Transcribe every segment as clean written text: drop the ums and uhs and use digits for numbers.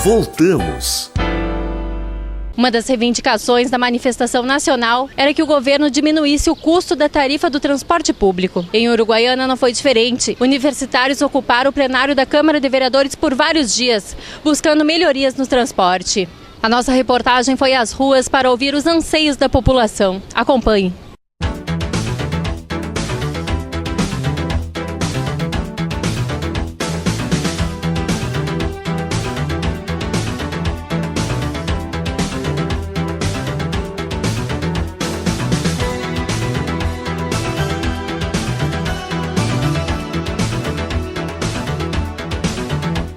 Voltamos. Uma das reivindicações da manifestação nacional era que o governo diminuísse o custo da tarifa do transporte público. Em Uruguaiana não foi diferente. Universitários ocuparam o plenário da Câmara de Vereadores por vários dias, buscando melhorias no transporte. A nossa reportagem foi às ruas para ouvir os anseios da população. Acompanhe.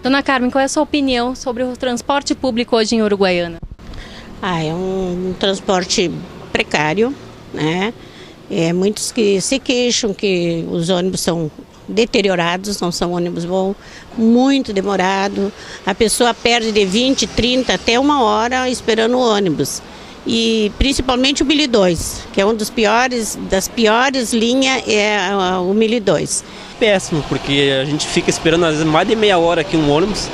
Dona Carmen, qual é a sua opinião sobre o transporte público hoje em Uruguaiana? É um transporte precário, né? Muitos que se queixam que os ônibus são deteriorados, não são ônibus bons, muito demorado. A pessoa perde de 20, 30 até 1 hora esperando o ônibus. E principalmente o 1002, que é das piores linhas, é o 1002. Péssimo, porque a gente fica esperando às vezes mais de meia hora aqui um ônibus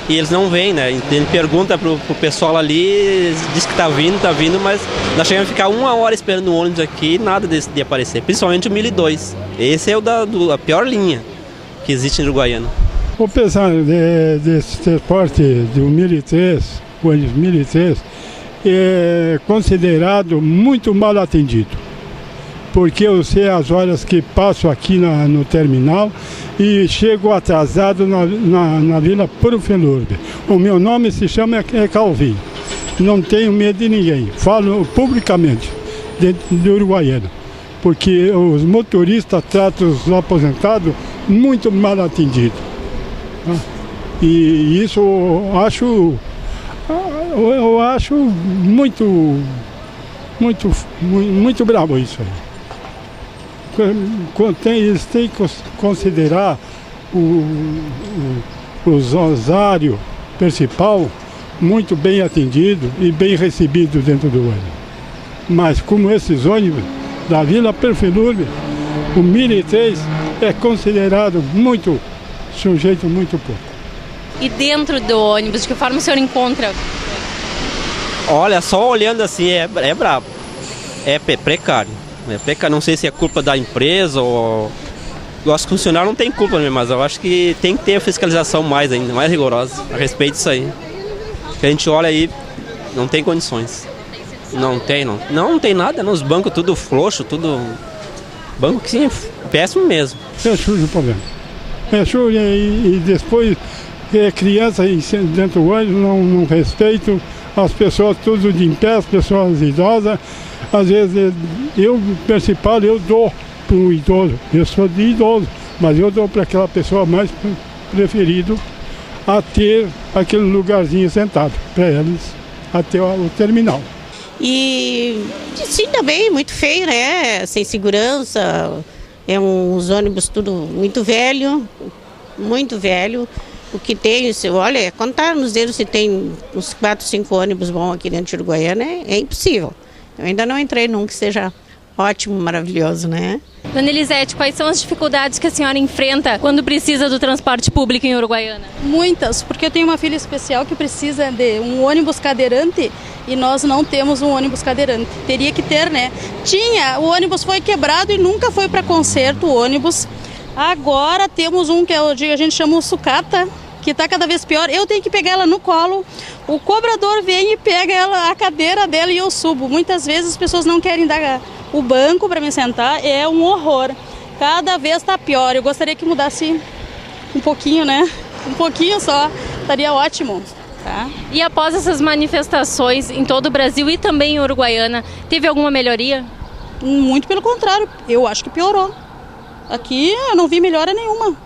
e eles não vêm, né? Ele pergunta pro pessoal ali, diz que tá vindo, mas nós chegamos a ficar 1 hora esperando o ônibus aqui e nada de aparecer, principalmente o 1002. Esse é a pior linha que existe em Uruguaiana. Apesar desse transporte do 1003, o ônibus 1003, é considerado muito mal atendido, porque eu sei as horas que passo aqui no terminal e chego atrasado na Vila Profenurbe. O meu nome se chama Calvin, não tenho medo de ninguém, falo publicamente de Uruguaiana, porque os motoristas tratam os aposentados muito mal atendidos. E isso eu acho muito bravo isso aí. Eles têm que considerar o usuário principal muito bem atendido e bem recebido dentro do ônibus. Mas como esses ônibus da Vila Perfilurbe, o 1003 é considerado sujeito muito pouco. E dentro do ônibus, de que forma o senhor encontra? Olha, só olhando assim é brabo, é precário. Não sei se é culpa da empresa ou... Eu acho que o funcionário não tem culpa mesmo, mas eu acho que tem que ter a fiscalização mais rigorosa a respeito disso aí. Porque a gente olha aí, não tem condições. Não tem nada, os bancos tudo frouxo, tudo... Banco que sim, péssimo mesmo. É sujo o problema. É sujo e depois criança dentro do ônibus não respeitam as pessoas tudo de em pé, as pessoas idosas. Às vezes eu dou para o idoso, eu sou de idoso, mas eu dou para aquela pessoa mais preferido a ter aquele lugarzinho sentado, para eles até o terminal. E sim, também muito feio, né? Sem segurança, uns ônibus tudo muito velho. O que tem, olha, contar nos dedos se tem uns 4, 5 ônibus bons aqui dentro de Uruguaiana é impossível. Eu ainda não entrei num que seja ótimo, maravilhoso, né? Dona Elisete, quais são as dificuldades que a senhora enfrenta quando precisa do transporte público em Uruguaiana? Muitas, porque eu tenho uma filha especial que precisa de um ônibus cadeirante e nós não temos um ônibus cadeirante. Teria que ter, né? O ônibus foi quebrado e nunca foi para conserto o ônibus. Agora temos um que a gente chama o sucata, que está cada vez pior. Eu tenho que pegar ela no colo, o cobrador vem e pega a cadeira dela e eu subo. Muitas vezes as pessoas não querem dar o banco para me sentar, é um horror. Cada vez está pior. Eu gostaria que mudasse um pouquinho, né? Um pouquinho só, estaria ótimo. Tá? E após essas manifestações em todo o Brasil e também em Uruguaiana, teve alguma melhoria? Muito pelo contrário, eu acho que piorou. Aqui eu não vi melhora nenhuma.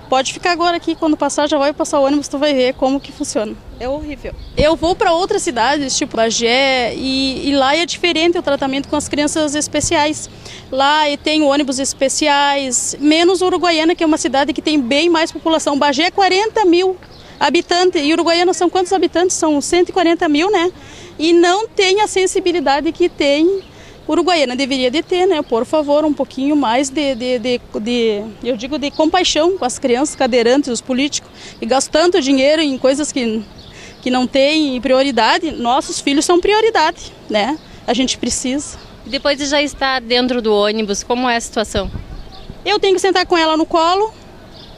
Pode ficar agora aqui, quando passar, já vai passar o ônibus, tu vai ver como que funciona. É horrível. Eu vou para outras cidades, tipo Bagé, e lá é diferente o tratamento com as crianças especiais. Lá tem ônibus especiais, menos Uruguaiana, que é uma cidade que tem bem mais população. Bagé é 40 mil habitantes, e Uruguaiana são quantos habitantes? São 140 mil, né? E não tem a sensibilidade que tem Uruguaiana. Deveria de ter, né? Por favor, um pouquinho mais de compaixão com as crianças cadeirantes, os políticos, e gastam tanto dinheiro em coisas que que não tem prioridade, nossos filhos são prioridade, né? A gente precisa. Depois de já estar dentro do ônibus, como é a situação? Eu tenho que sentar com ela no colo,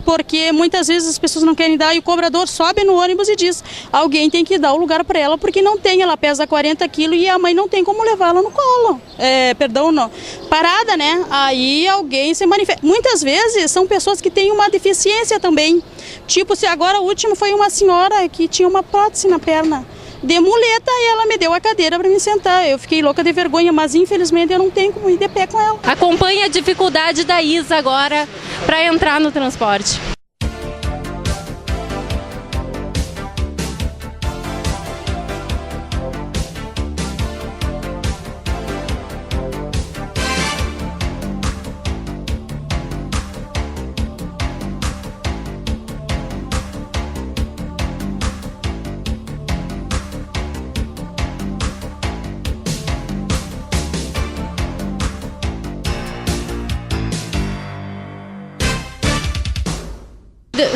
porque muitas vezes as pessoas não querem dar e o cobrador sobe no ônibus e diz: alguém tem que dar o lugar para ela, porque não tem, ela pesa 40 quilos e a mãe não tem como levá-la no colo. Parada, né? Aí alguém se manifesta. Muitas vezes são pessoas que têm uma deficiência também. Tipo, se agora o último foi uma senhora que tinha uma prótese na perna de muleta e ela me deu a cadeira para me sentar. Eu fiquei louca de vergonha, mas infelizmente eu não tenho como ir de pé com ela. Acompanhe a dificuldade da Isa agora para entrar no transporte.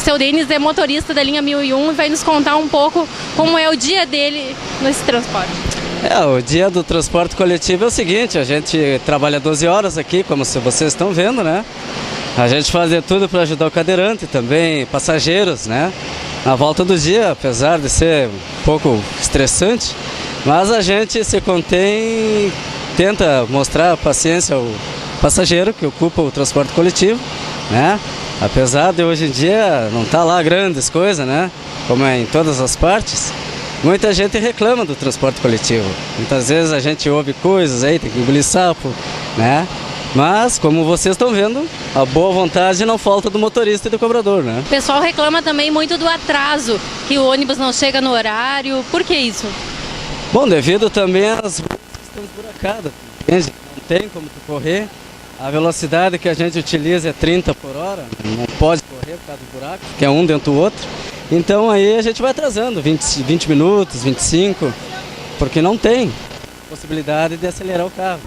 Seu Denis é motorista da linha 1001 e vai nos contar um pouco como é o dia dele nesse transporte. O dia do transporte coletivo é o seguinte: a gente trabalha 12 horas aqui, como vocês estão vendo, né? A gente faz de tudo para ajudar o cadeirante, também passageiros, né? Na volta do dia, apesar de ser um pouco estressante, mas a gente se contém, tenta mostrar paciência ao passageiro que ocupa o transporte coletivo, né? Apesar de hoje em dia não estar lá grandes coisas, né? Como é em todas as partes, muita gente reclama do transporte coletivo. Muitas vezes a gente ouve coisas aí, tem que engolir sapo, né? Mas, como vocês estão vendo, a boa vontade não falta do motorista e do cobrador, né? O pessoal reclama também muito do atraso, que o ônibus não chega no horário. Por que isso? Bom, devido também às ruas que estão esburacadas, entende? Não tem como tu correr. A velocidade que a gente utiliza é 30 por hora, não pode correr por causa do buraco, que é um dentro do outro. Então aí a gente vai atrasando 20 minutos, 25, porque não tem possibilidade de acelerar o carro.